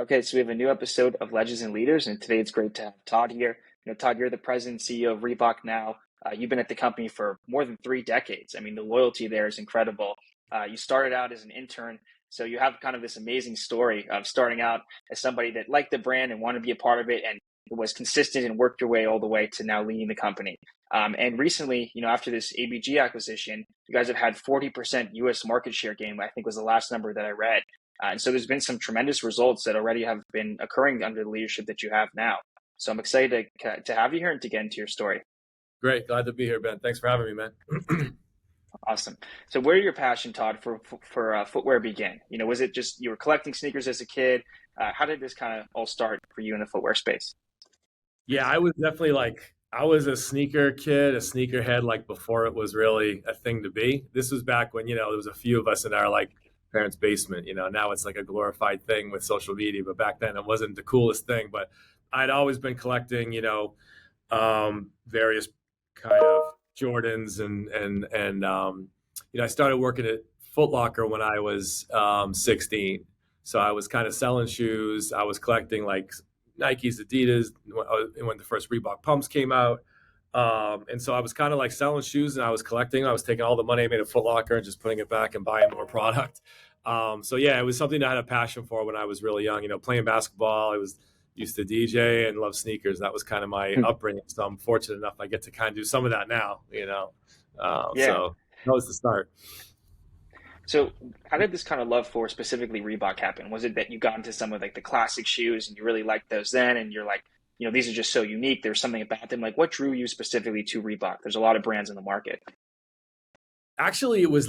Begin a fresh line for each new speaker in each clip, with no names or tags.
Okay, so we have a new episode of Legends and Leaders, and today it's great to have Todd here. Todd, you're the president and CEO of Reebok now. You've been at the company for more than 3 decades. I mean, the loyalty there is incredible. You started out as an intern, so you have kind of this amazing story of starting out as somebody that liked the brand and wanted to be a part of it, and was consistent and worked your way all the way to now leading the company. And recently, after this ABG acquisition, you guys have had 40% U.S. market share gain, I think was the last number that I read. And so there's been some tremendous results that already have been occurring under the leadership that you have now. So I'm excited to have you here and to get into your story.
Great. Glad to be here, Ben. Thanks for having me, man.
Awesome. So where did your passion, Todd, for footwear begin? Was it just you were collecting sneakers as a kid? How did this kind of all start for you in the footwear space?
Yeah, I was definitely I was a sneaker kid, a sneakerhead, before it was really a thing to be. This was back when, there was a few of us in our parents' basement. Now it's like a glorified thing with social media, but back then it wasn't the coolest thing. But I'd always been collecting, various kind of Jordans and I started working at Foot Locker when I was 16. So I was kind of selling shoes. I was collecting Nikes, Adidas, when the first Reebok pumps came out. And so I was kind of selling shoes, and I was collecting. I was taking all the money I made at Foot Locker and just putting it back and buying more product. So yeah, it was something I had a passion for when I was really young. Playing basketball, used to DJ and love sneakers. That was kind of my upbringing. So I'm fortunate enough I get to kind of do some of that now. So that was the start.
So how did this kind of love for specifically Reebok happen? Was it that you got into some of the classic shoes and you really liked those then, and you're these are just so unique, there's something about them? What drew you specifically to Reebok? There's a lot of brands in the market.
Actually, it was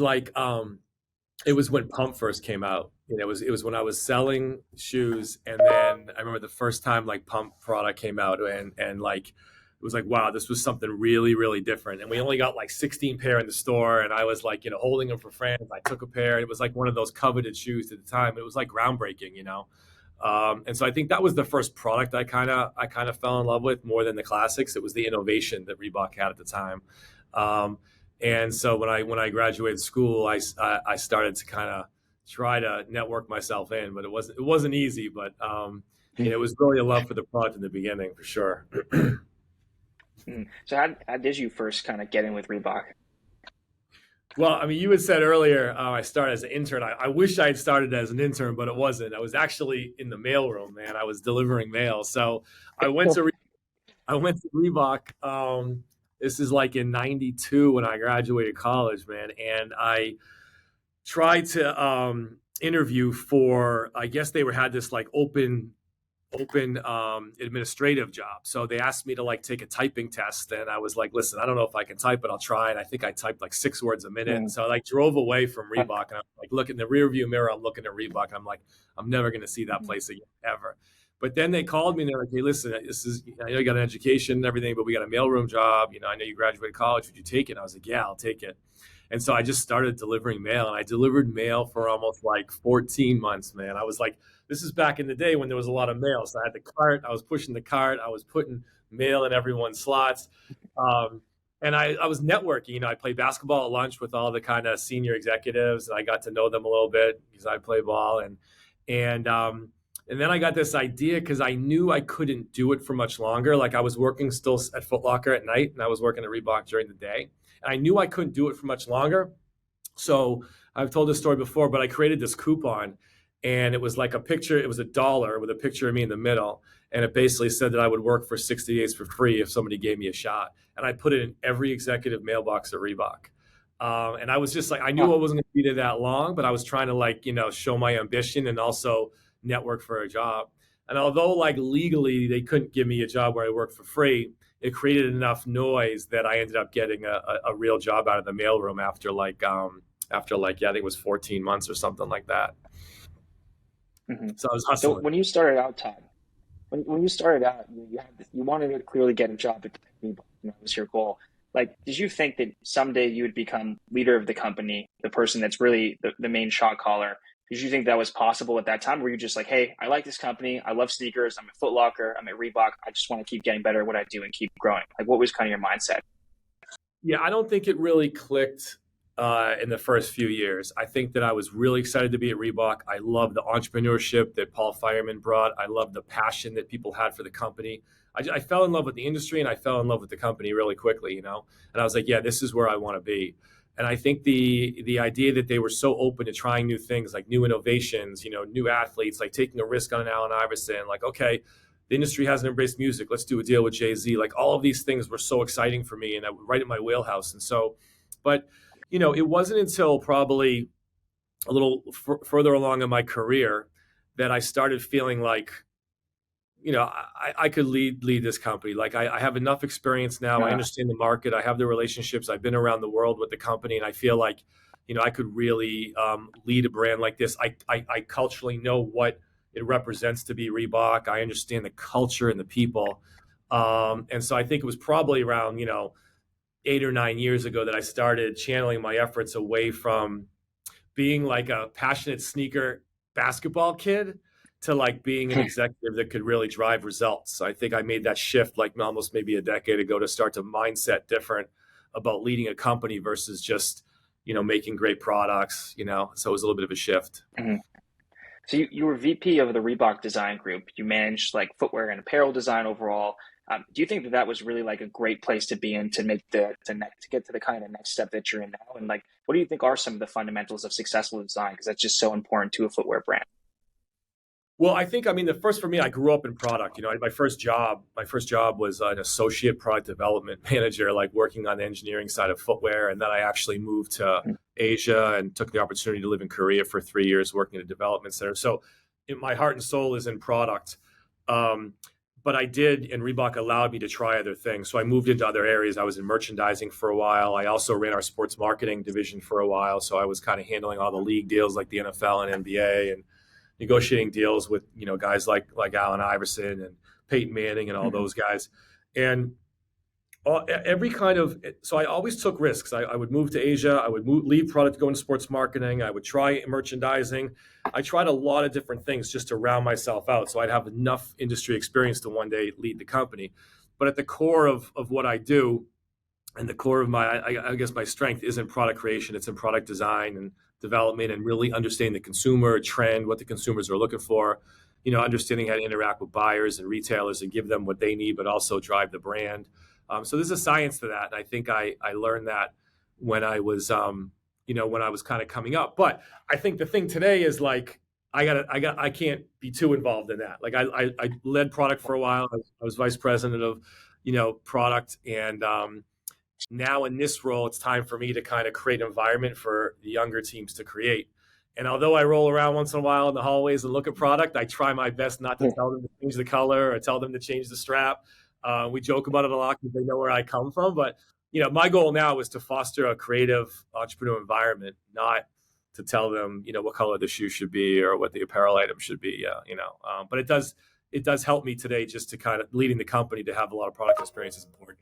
it was when Pump first came out. It was when I was selling shoes, and then I remember the first time Pump product came out, and it was wow, this was something really, really different. And we only got 16 pair in the store, and I was holding them for friends. I took a pair. It was one of those coveted shoes at the time. It was groundbreaking, And so I think that was the first product I kind of fell in love with more than the classics. It was the innovation that Reebok had at the time. And so when I graduated school, I started to kind of try to network myself in, but it wasn't easy. But it was really a love for the product in the beginning, for sure.
So how did you first kind of get in with Reebok?
Well, I mean, you had said earlier I started as an intern. I wish I had started as an intern, but it wasn't. I was actually in the mailroom, man. I was delivering mail. So I went to Reebok. This is in '92 when I graduated college, man. And I tried to interview for, I guess they had this open administrative job. So they asked me to take a typing test, and I was listen, I don't know if I can type, but I'll try. And I think I typed 6 words a minute. And so I drove away from Reebok, and I'm looking in the rearview mirror, I'm looking at Reebok, and I'm I'm never going to see that place again, ever. But then they called me and they're like, hey, listen, I know you got an education and everything, but we got a mailroom job. I know you graduated college. Would you take it? And I was like, yeah, I'll take it. And so I just started delivering mail, and I delivered mail for almost 14 months, man. I was this is back in the day when there was a lot of mail. So I had the cart, I was pushing the cart, I was putting mail in everyone's slots. And I was networking. I played basketball at lunch with all the kind of senior executives, and I got to know them a little bit because I play ball. And then I got this idea because I knew I couldn't do it for much longer. I was working still at Foot Locker at night, and I was working at Reebok during the day. And I knew I couldn't do it for much longer. So I've told this story before, but I created this coupon, and it was a picture. It was $1 with a picture of me in the middle. And it basically said that I would work for 60 days for free if somebody gave me a shot. And I put it in every executive mailbox at Reebok. And I was just I knew I wasn't going to be there that long, but I was trying to show my ambition and also network for a job. And although legally they couldn't give me a job where I worked for free, it created enough noise that I ended up getting a real job out of the mailroom after I think it was 14 months or something like that.
Mm-hmm.
So I was hustling.
So when you started out, Todd, when you started out, you wanted to clearly get a job at Reebok. That was your goal. Did you think that someday you would become leader of the company, the person that's really the main shot caller? Did you think that was possible at that time? Were you just hey, I like this company, I love sneakers, I'm at Foot Locker, I'm at Reebok, I just want to keep getting better at what I do and keep growing? What was kind of your mindset?
Yeah, I don't think it really clicked in the first few years. I think that I was really excited to be at Reebok. I love the entrepreneurship that Paul Fireman brought. I love the passion that people had for the company. I fell in love with the industry and I fell in love with the company really quickly, And I was like, yeah, this is where I want to be. And I think the idea that they were so open to trying new things, like new innovations, new athletes, like taking a risk on an Allen Iverson, like, okay, the industry hasn't embraced music. Let's do a deal with Jay-Z. Like all of these things were so exciting for me and right in my wheelhouse. And so, but it wasn't until probably a little further along in my career that I started feeling like, I could lead this company. Like I have enough experience now. I understand the market. I have the relationships. I've been around the world with the company, and I feel like, I could really lead a brand like this. I culturally know what it represents to be Reebok. I understand the culture and the people. And so I think it was probably around, 8 or 9 years ago that I started channeling my efforts away from being like a passionate sneaker basketball kid to like being an executive that could really drive results. So I think I made that shift like almost maybe a decade ago to start to mindset different about leading a company versus just, making great products, so it was a little bit of a shift.
Mm-hmm. So you were VP of the Reebok design group. You managed like footwear and apparel design overall. Do you think that was really like a great place to be in to make to get to the kind of next step that you're in now? And like, what do you think are some of the fundamentals of successful design? Because that's just so important to a footwear brand.
Well, I think, the first for me, I grew up in product. My first job was an associate product development manager, like working on the engineering side of footwear. And then I actually moved to Asia and took the opportunity to live in Korea for 3 years, working at a development center. So my heart and soul is in product. But I did, and Reebok allowed me to try other things. So I moved into other areas. I was in merchandising for a while. I also ran our sports marketing division for a while. So I was kind of handling all the league deals like the NFL and NBA and negotiating deals with, guys like Allen Iverson and Peyton Manning and all those guys. And so I always took risks. I would move to Asia. I would leave product, go into sports marketing. I would try merchandising. I tried a lot of different things just to round myself out. So I'd have enough industry experience to one day lead the company. But at the core of what I do and the core of I guess my strength isn't product creation. It's in product design and development and really understanding the consumer trend, what the consumers are looking for, understanding how to interact with buyers and retailers and give them what they need, but also drive the brand. So there's a science to that. And I think I learned that when I was, when I was kind of coming up. But I think the thing today is like, I can't be too involved in that. Like I led product for a while. I was vice president of, product. And now in this role, it's time for me to kind of create an environment for the younger teams to create. And although I roll around once in a while in the hallways and look at product, I try my best not to tell them to change the color or tell them to change the strap. We joke about it a lot because they know where I come from. But, my goal now is to foster a creative entrepreneurial environment, not to tell them, what color the shoe should be or what the apparel item should be, But it does help me today just to kind of leading the company to have a lot of product experience is important,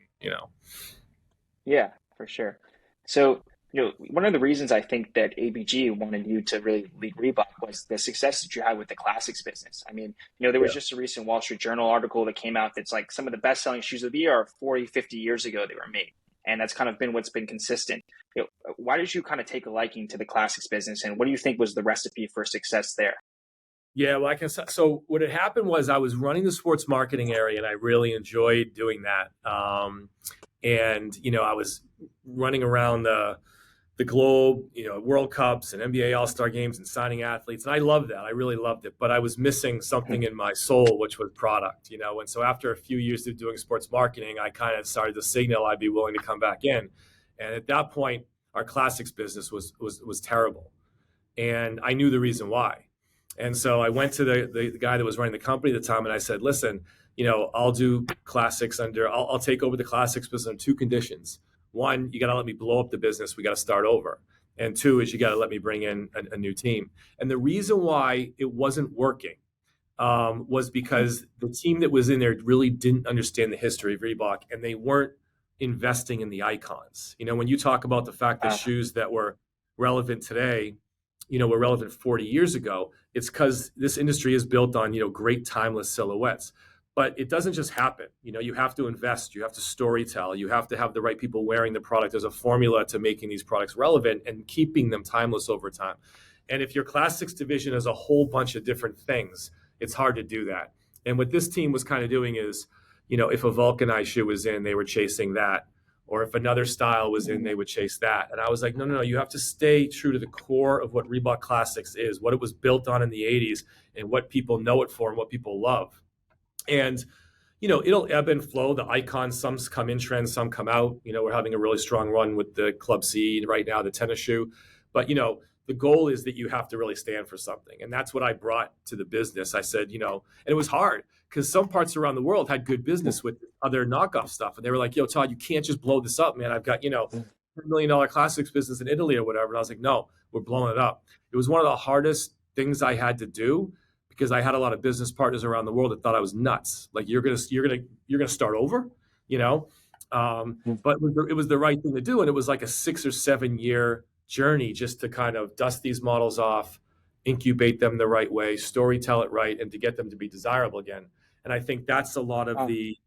Yeah, for sure. So, one of the reasons I think that ABG wanted you to really lead Reebok was the success that you had with the classics business. I mean, there was just a recent Wall Street Journal article that came out that's like some of the best-selling shoes of the year are 40, 50 years ago they were made. And that's kind of been what's been consistent. Why did you kind of take a liking to the classics business? And what do you think was the recipe for success there?
Yeah, well, so what had happened was I was running the sports marketing area and I really enjoyed doing that. And, I was running around the globe, World Cups and NBA All-Star games and signing athletes. And I loved that. I really loved it. But I was missing something in my soul, which was product, And so after a few years of doing sports marketing, I kind of started to signal I'd be willing to come back in. And at that point, our classics business was terrible. And I knew the reason why. And so I went to the guy that was running the company at the time and I said, listen, I'll do classics I'll take over the classics business on 2 conditions. One, you got to let me blow up the business. We got to start over. And 2 is you got to let me bring in a new team. And the reason why it wasn't working was because the team that was in there really didn't understand the history of Reebok and they weren't investing in the icons. When you talk about the fact that shoes that were relevant today, were relevant 40 years ago, it's because this industry is built on, great timeless silhouettes. But it doesn't just happen. You have to invest, you have to storytell, you have to have the right people wearing the product. There's a formula to making these products relevant and keeping them timeless over time. And if your classics division is a whole bunch of different things, it's hard to do that. And what this team was kind of doing is, if a vulcanized shoe was in, they were chasing that. Or if another style was in, they would chase that. And I was like, no, you have to stay true to the core of what Reebok Classics is, what it was built on in the 80s, and what people know it for and what people love. And, it'll ebb and flow. The icons, some come in trends, some come out. We're having a really strong run with the Club C right now, the tennis shoe. But, the goal is that you have to really stand for something. And that's what I brought to the business. I said, and it was hard because some parts around the world had good business with other knockoff stuff. And they were like, yo, Todd, you can't just blow this up, man. I've got, $1 million classics business in Italy or whatever. And I was like, no, we're blowing it up. It was one of the hardest things I had to do, because I had a lot of business partners around the world that thought I was nuts. Like, you're gonna start over, But it was the right thing to do, and it was like a 6 or 7 year journey just to kind of dust these models off, incubate them the right way, storytell it right, and to get them to be desirable again. And I think that's a lot of the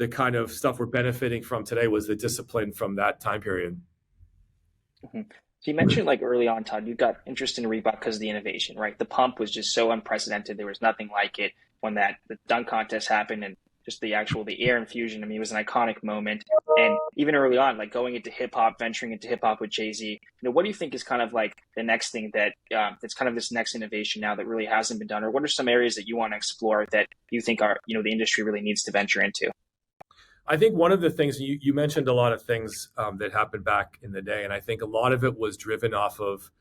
kind of stuff we're benefiting from today, was the discipline from that time period.
Mm-hmm. So you mentioned, like, early on, Todd, you got interested in Reebok because of the innovation, right? The pump was just so unprecedented. There was nothing like it when the dunk contest happened, and just the air infusion. I mean, it was an iconic moment. And even early on, like going into hip hop, venturing into hip hop with Jay-Z, what do you think is kind of like the next thing that that's kind of this next innovation now that really hasn't been done? Or what are some areas that you want to explore that you think are, the industry really needs to venture into?
I think one of the things you mentioned, a lot of things that happened back in the day, and I think a lot of it was driven off of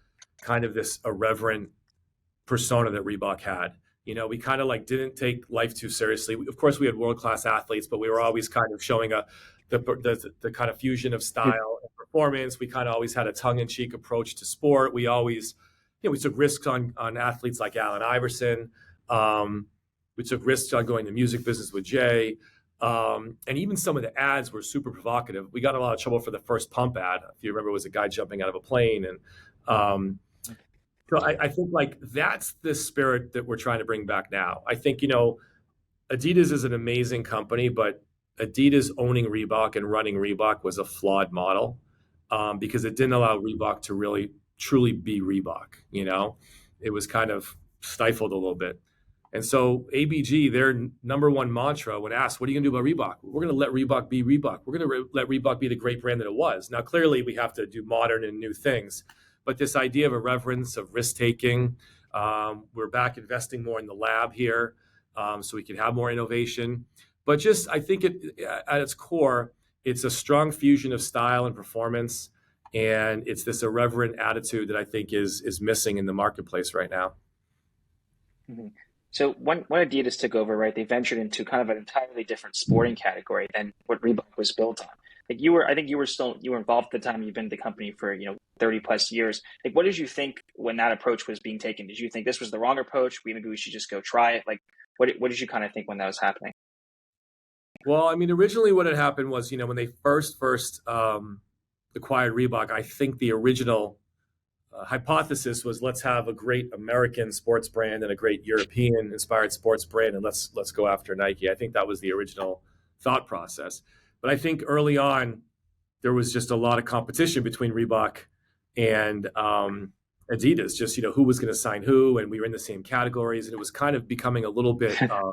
kind of this irreverent persona that Reebok had. We kind of like didn't take life too seriously. Of course, we had world-class athletes, but we were always kind of showing the kind of fusion of style and performance. We kind of always had a tongue-in-cheek approach to sport. We always, we took risks on athletes like Allen Iverson. We took risks on going to the music business with Jay. And even some of the ads were super provocative. We got in a lot of trouble for the first pump ad. If you remember, it was a guy jumping out of a plane. And so I think like that's the spirit that we're trying to bring back now. I think, Adidas is an amazing company, but Adidas owning Reebok and running Reebok was a flawed model because it didn't allow Reebok to really truly be Reebok. It was kind of stifled a little bit. And so ABG, their number one mantra, when asked, what are you going to do about Reebok? We're going to let Reebok be Reebok. We're going to let Reebok be the great brand that it was. Now, clearly, we have to do modern and new things. But this idea of irreverence, of risk-taking, we're back investing more in the lab here so we can have more innovation. But just, I think at its core, it's a strong fusion of style and performance. And it's this irreverent attitude that I think is missing in the marketplace right now.
Mm-hmm. So when Adidas took over, right, they ventured into kind of an entirely different sporting category than what Reebok was built on. Like I think you were involved at the time. You've been at the company for 30 plus years. Like, what did you think when that approach was being taken? Did you think this was the wrong approach? Maybe we should just go try it. Like, what did you kind of think when that was happening?
Well, I mean, originally what had happened was when they first acquired Reebok, I think the original hypothesis was, let's have a great American sports brand and a great European inspired sports brand, and let's go after Nike. I think that was the original thought process. But I think early on there was just a lot of competition between Reebok and Adidas, just who was going to sign who, and we were in the same categories, and it was kind of becoming a little bit a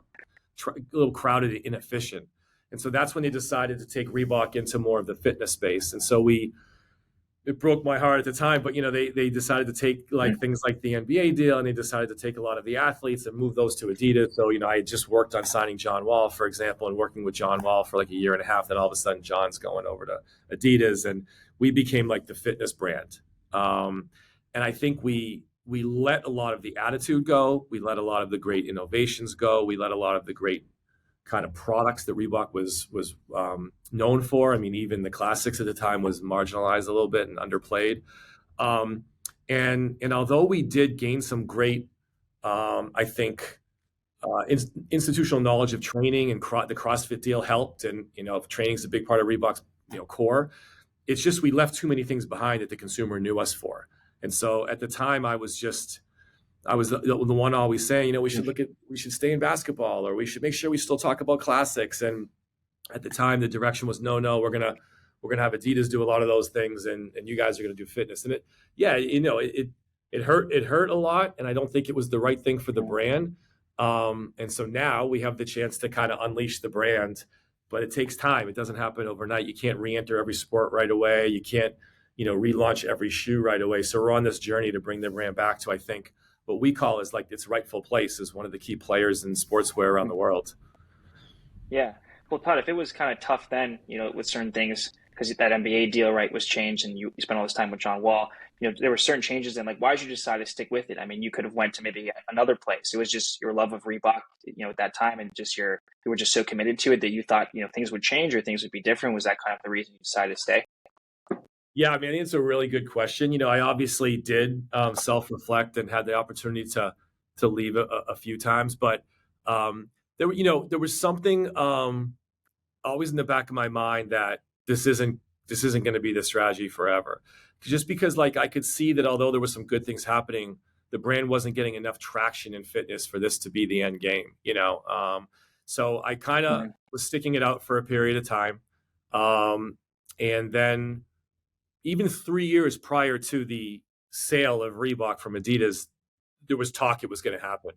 little crowded and inefficient. And so that's when they decided to take Reebok into more of the fitness space. And so it broke my heart at the time, but they decided to take things like the NBA deal, and they decided to take a lot of the athletes and move those to Adidas. So I had just worked on signing John Wall, for example, and working with John Wall for like a year and a half. Then all of a sudden, John's going over to Adidas, and we became like the fitness brand. And I think we let a lot of the attitude go. We let a lot of the great innovations go. We let a lot of the great kind of products that Reebok was known for. I mean, even the classics at the time was marginalized a little bit and underplayed. And although we did gain some great, I think, institutional knowledge of training, and the CrossFit deal helped, and training is a big part of Reebok's core. It's just we left too many things behind that the consumer knew us for. And so at the time, I was just I was the one always saying, we should stay in basketball, or we should make sure we still talk about classics. And at the time, the direction was no, we're gonna have Adidas do a lot of those things, and you guys are gonna do fitness. And it hurt a lot, and I don't think it was the right thing for the brand. And so now we have the chance to kind of unleash the brand, but it takes time. It doesn't happen overnight. You can't re-enter every sport right away. You can't, relaunch every shoe right away. So we're on this journey to bring the brand back to, I think, what we call is like its rightful place as one of the key players in sportswear around the world.
Yeah. Well, Todd, if it was kind of tough then, with certain things, because that NBA deal, right, was changed, and you spent all this time with John Wall, there were certain changes, and like, why did you decide to stick with it? I mean, you could have went to maybe another place. It was just your love of Reebok, at that time, and just you were just so committed to it that you thought, things would change or things would be different. Was that kind of the reason you decided to stay?
Yeah, I mean, I think it's a really good question. I obviously did self-reflect and had the opportunity to leave a few times, but there was something always in the back of my mind that this isn't going to be the strategy forever. Just because, like, I could see that although there was some good things happening, the brand wasn't getting enough traction in fitness for this to be the end game. So I kind of was sticking it out for a period of time, and then even 3 years prior to the sale of Reebok from Adidas, there was talk it was going to happen.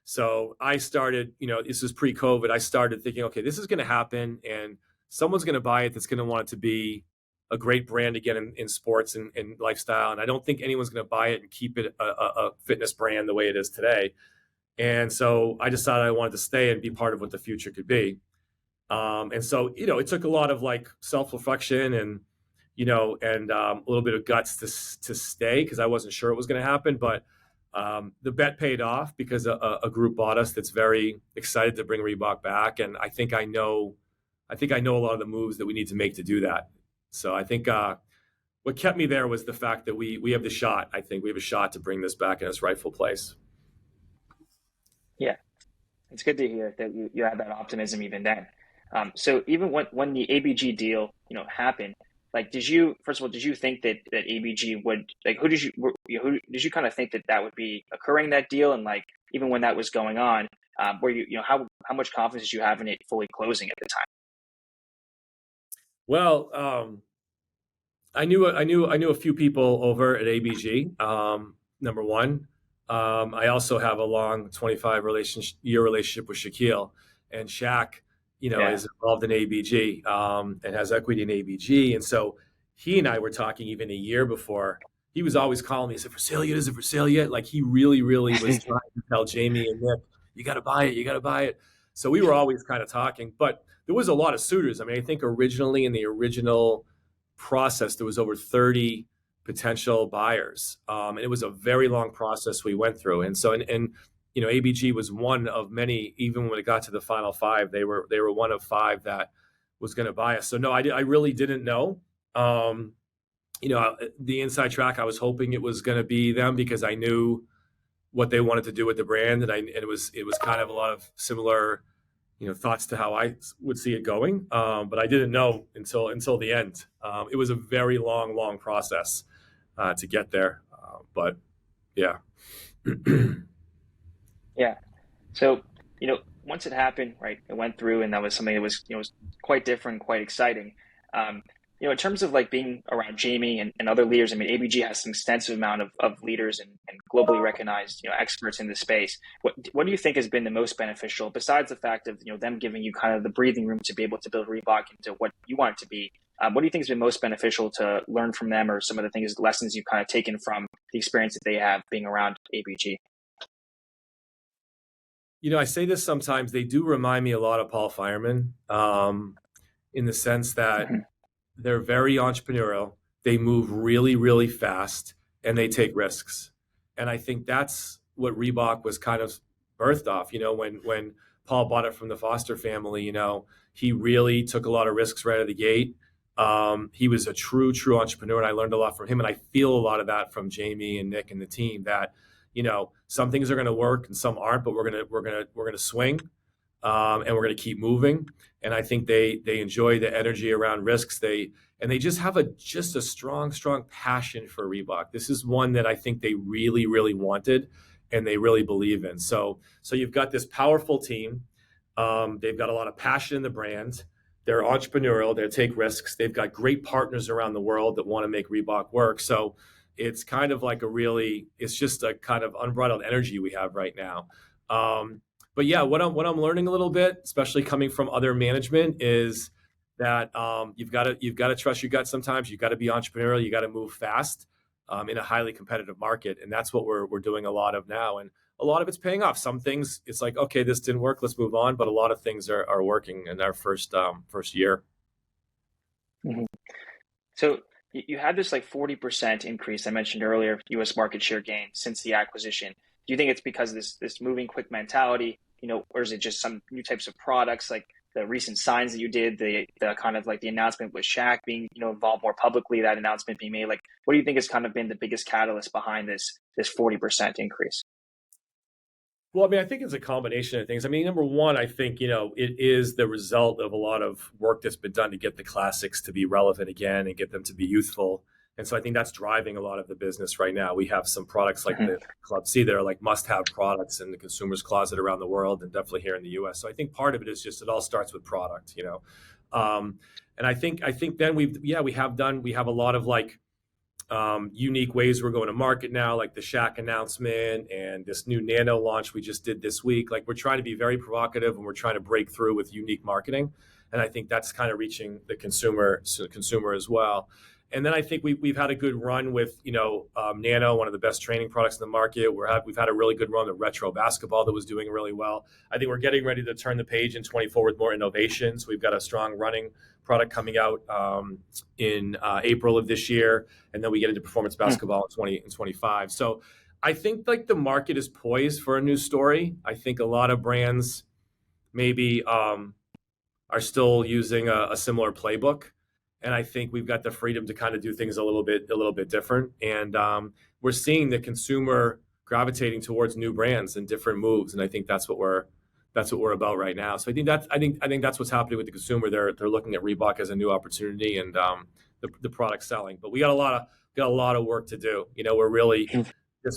So I started, this was pre-COVID. I started thinking, okay, this is going to happen, and someone's going to buy it that's going to want it to be a great brand again in sports and lifestyle. And I don't think anyone's going to buy it and keep it a fitness brand the way it is today. And so I decided I wanted to stay and be part of what the future could be. And so, it took a lot of like self-reflection and a little bit of guts to stay, because I wasn't sure it was going to happen. But the bet paid off because a group bought us that's very excited to bring Reebok back, and I think I know a lot of the moves that we need to make to do that. So I think what kept me there was the fact that we have the shot. I think we have a shot to bring this back in its rightful place.
Yeah, it's good to hear that you had that optimism even then. So even when the ABG deal happened, like, did you think that ABG would, like, who did you kind of think that would be occurring, that deal? And like, even when that was going on, were how much confidence did you have in it fully closing at the time?
Well, I knew a few people over at ABG. Number one, I also have a long 25-year relationship with Shaquille, and Shaq, is involved in ABG and has equity in ABG. And so he and I were talking even a year before. He was always calling me, is it for sale yet? Is it for sale yet? Like, he really, really was trying to tell Jamie and Nick, you got to buy it. You got to buy it. So we were always kind of talking, but there was a lot of suitors. I mean, I think originally in the original process, there was over 30 potential buyers. And it was a very long process we went through. And so, ABG was one of many. Even when it got to the final five, they were one of five that was going to buy us. So no, I really didn't know. The inside track, I was hoping it was going to be them because I knew what they wanted to do with the brand, and it was kind of a lot of similar, thoughts to how I would see it going. But I didn't know until the end. It was a very long process to get there. But yeah.
Yeah. So, once it happened, right, it went through, and that was something that was, was quite different, quite exciting. In terms of like being around Jamie and other leaders, I mean, ABG has an extensive amount of leaders and globally recognized, experts in the space. What do you think has been the most beneficial, besides the fact of, them giving you kind of the breathing room to be able to build Reebok into what you want it to be? What do you think has been most beneficial to learn from them, or some of the lessons you've kind of taken from the experience that they have being around ABG?
I say this sometimes, they do remind me a lot of Paul Fireman, in the sense that they're very entrepreneurial. They move really, really fast, and they take risks. And I think that's what Reebok was kind of birthed off. When Paul bought it from the Foster family, he really took a lot of risks right out of the gate. He was a true entrepreneur, and I learned a lot from him. And I feel a lot of that from Jamie and Nick and the team, that some things are going to work and some aren't, but we're gonna swing, and we're going to keep moving. And I think they enjoy the energy around risks. They just have a strong passion for Reebok. This is one that I think they really, really wanted, and they really believe in. So you've got this powerful team. They've got a lot of passion in the brand. They're entrepreneurial. They take risks. They've got great partners around the world that want to make Reebok work. So it's kind of like it's just a kind of unbridled energy we have right now. But yeah, what I'm learning a little bit, especially coming from other management, is that you've got to trust your gut. Sometimes you've got to be entrepreneurial. You got to move fast in a highly competitive market, and that's what we're doing a lot of now. And a lot of it's paying off. Some things it's like, okay, this didn't work, let's move on. But a lot of things are working in our first year.
Mm-hmm. So you had this like 40% increase I mentioned earlier, U.S. market share gain since the acquisition. Do you think it's because of this moving quick mentality, or is it just some new types of products, like the recent signs that you did, the kind of like the announcement with Shaq being, involved more publicly, that announcement being made? Like, what do you think has kind of been the biggest catalyst behind this 40% increase?
Well, I mean, I think it's a combination of things. I mean, number one, I think, it is the result of a lot of work that's been done to get the classics to be relevant again and get them to be youthful. And so I think that's driving a lot of the business right now. We have some products like the Club C that are like must-have products in the consumer's closet around the world, and definitely here in the US. So I think part of it is just, it all starts with product, and I think then we have a lot of like, unique ways we're going to market now, like the Shaq announcement and this new Nano launch we just did this week. Like, we're trying to be very provocative, and we're trying to break through with unique marketing. And I think that's kind of reaching the consumer as well. And then I think we've had a good run with, Nano, one of the best training products in the market. We've had a really good run with retro basketball that was doing really well. I think we're getting ready to turn the page in 24 with more innovations. We've got a strong running product coming out in April of this year, and then we get into performance basketball in 25. So I think like the market is poised for a new story. I think a lot of brands maybe are still using a similar playbook. And I think we've got the freedom to kind of do things a little bit different. And we're seeing the consumer gravitating towards new brands and different moves. And I think that's what we're about right now. So I think that's what's happening with the consumer. They're looking at Reebok as a new opportunity, and the product selling. But we got a lot of work to do. We're really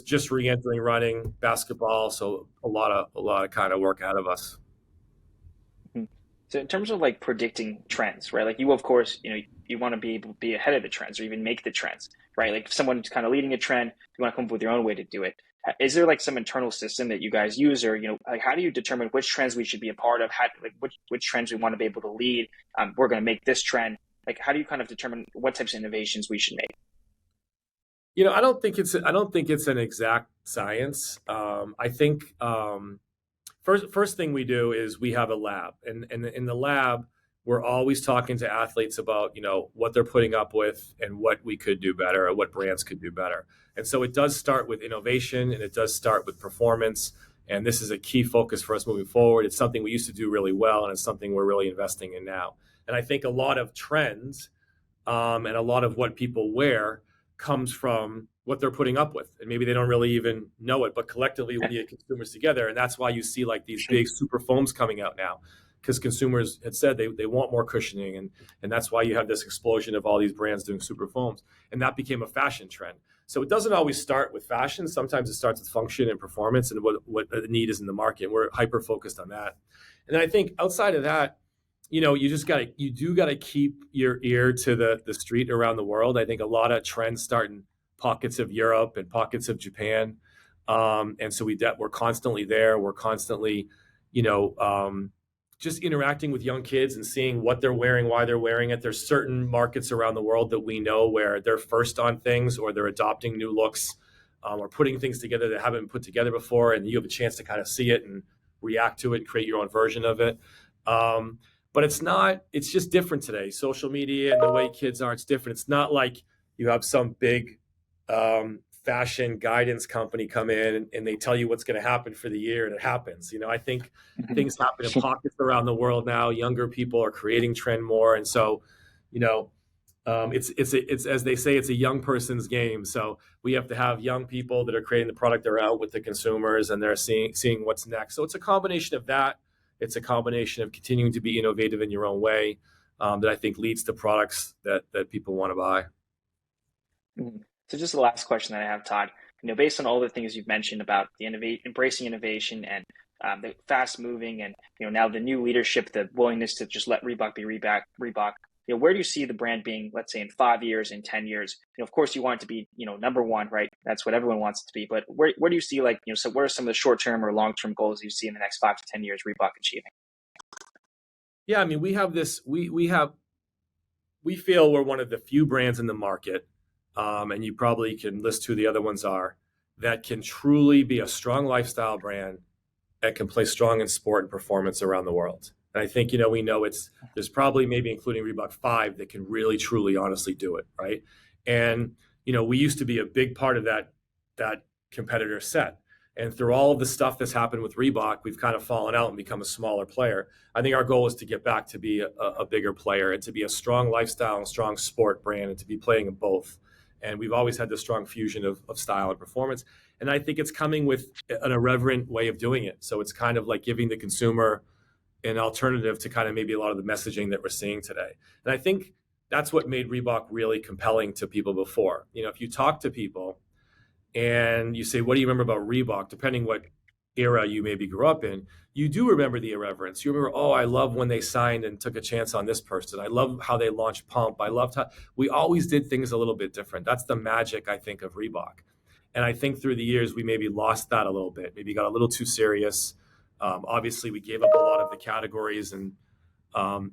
just re-entering running, basketball. So a lot of kind of work ahead of us.
So in terms of like predicting trends, right? Like, you, of course, you want to be able to be ahead of the trends or even make the trends, right? Like, if someone's kind of leading a trend, you want to come up with your own way to do it. Is there like some internal system that you guys use, or, like, how do you determine which trends we should be a part of? Which trends we want to be able to lead? We're going to make this trend. Like, how do you kind of determine what types of innovations we should make?
I don't think it's an exact science. I think, First thing we do is we have a lab, and in the lab, we're always talking to athletes about, what they're putting up with and what we could do better, or what brands could do better. And so it does start with innovation, and it does start with performance. And this is a key focus for us moving forward. It's something we used to do really well, and it's something we're really investing in now. And I think a lot of trends and a lot of what people wear comes from what they're putting up with, and maybe they don't really even know it, but collectively we get consumers together. And that's why you see like these big super foams coming out now, because consumers had said they want more cushioning, and that's why you have this explosion of all these brands doing super foams, and that became a fashion trend. So it doesn't always start with fashion. Sometimes it starts with function and performance and what the need is in the market. We're hyper focused on that. And I think outside of that, you do gotta keep your ear to the street around the world. I think a lot of trends start in pockets of Europe and pockets of Japan. And so we're constantly there. We're constantly, just interacting with young kids and seeing what they're wearing, why they're wearing it. There's certain markets around the world that we know where they're first on things, or they're adopting new looks, or putting things together that haven't been put together before. And you have a chance to kind of see it and react to it and create your own version of it. But it's just different today. Social media and the way kids are, it's different. It's not like you have some big fashion guidance company come in and they tell you what's going to happen for the year, and it happens. I think things happen in pockets around the world now. Younger people are creating trend more. And so, it's as they say, it's a young person's game. So we have to have young people that are creating the product. They're out with the consumers, and they're seeing what's next. So it's a combination of that. It's a combination of continuing to be innovative in your own way that I think leads to products that people want to buy.
So just the last question that I have, Todd. based on all the things you've mentioned about the embracing innovation and the fast moving and, now the new leadership, the willingness to just let Reebok be Reebok, where do you see the brand being, let's say in 5 years, in 10 years? Of course you want it to be, number one, right? That's what everyone wants it to be. But where do you see, like, so what are some of the short-term or long-term goals you see in the next 5 to 10 years Reebok achieving?
Yeah, I mean, we have this, we feel we're one of the few brands in the market, and you probably can list who the other ones are, that can truly be a strong lifestyle brand that can play strong in sport and performance around the world. And I think, we know there's probably, maybe including Reebok, 5 that can really, truly, honestly do it, right? And, we used to be a big part of that competitor set. And through all of the stuff that's happened with Reebok, we've kind of fallen out and become a smaller player. I think our goal is to get back to be a bigger player and to be a strong lifestyle and strong sport brand and to be playing in both. And we've always had this strong fusion of style and performance. And I think it's coming with an irreverent way of doing it. So it's kind of like giving the consumer an alternative to kind of maybe a lot of the messaging that we're seeing today. And I think that's what made Reebok really compelling to people before. If you talk to people and you say, what do you remember about Reebok? Depending what era you maybe grew up in, you do remember the irreverence. You remember, I love when they signed and took a chance on this person. I love how they launched Pump. I loved how we always did things a little bit different. That's the magic, I think, of Reebok. And I think through the years, we maybe lost that a little bit, maybe got a little too serious. Obviously, we gave up a lot of the categories and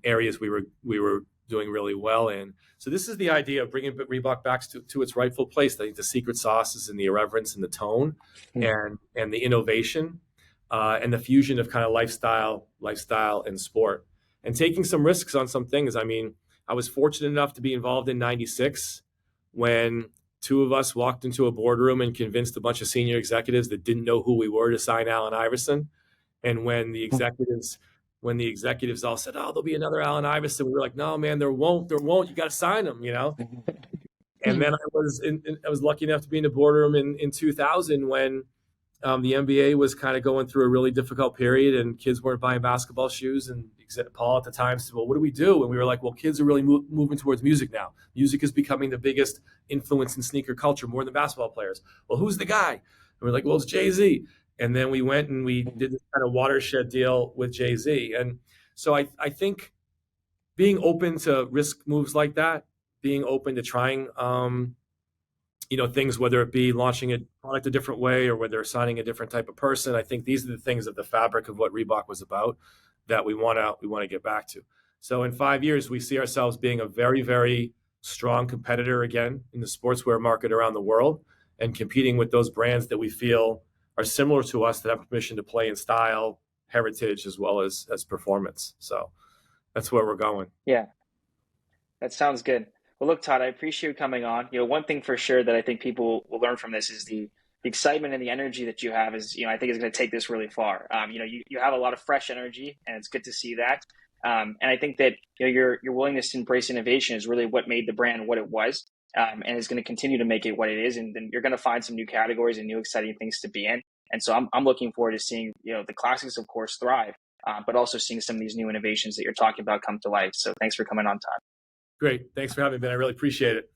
areas we were doing really well in. So this is the idea of bringing Reebok back to its rightful place. I think the secret sauce is in the irreverence and the tone and the innovation and the fusion of kind of lifestyle and sport and taking some risks on some things. I mean, I was fortunate enough to be involved in '96 when 2 of us walked into a boardroom and convinced a bunch of senior executives that didn't know who we were to sign Allen Iverson. And when the executives all said, there'll be another Allen Iverson, we were like, no, man, there won't. You got to sign him, And then I was lucky enough to be in the boardroom in 2000 when the NBA was kind of going through a really difficult period and kids weren't buying basketball shoes. And Paul at the time said, well, what do we do? And we were like, well, kids are really moving towards music now. Music is becoming the biggest influence in sneaker culture, more than basketball players. Well, who's the guy? And we're like, well, it's Jay-Z. And then we went and we did this kind of watershed deal with Jay-Z. And so I think being open to risk moves like that, being open to trying, things, whether it be launching a product a different way or whether signing a different type of person, I think these are the things of the fabric of what Reebok was about that we want to get back to. So in 5 years, we see ourselves being a very, very strong competitor again in the sportswear market around the world and competing with those brands that we feel are similar to us that have permission to play in style, heritage, as well as performance. So that's where we're going.
Yeah, that sounds good. Well, look, Todd, I appreciate you coming on. One thing for sure that I think people will learn from this is the excitement and the energy that you have is, I think is going to take this really far. You have a lot of fresh energy, and it's good to see that. And I think that your willingness to embrace innovation is really what made the brand what it was, and is going to continue to make it what it is. And then you're going to find some new categories and new exciting things to be in. And so I'm looking forward to seeing the classics, of course, thrive, but also seeing some of these new innovations that you're talking about come to life. So thanks for coming on, Todd.
Great. Thanks for having me, Ben. I really appreciate it.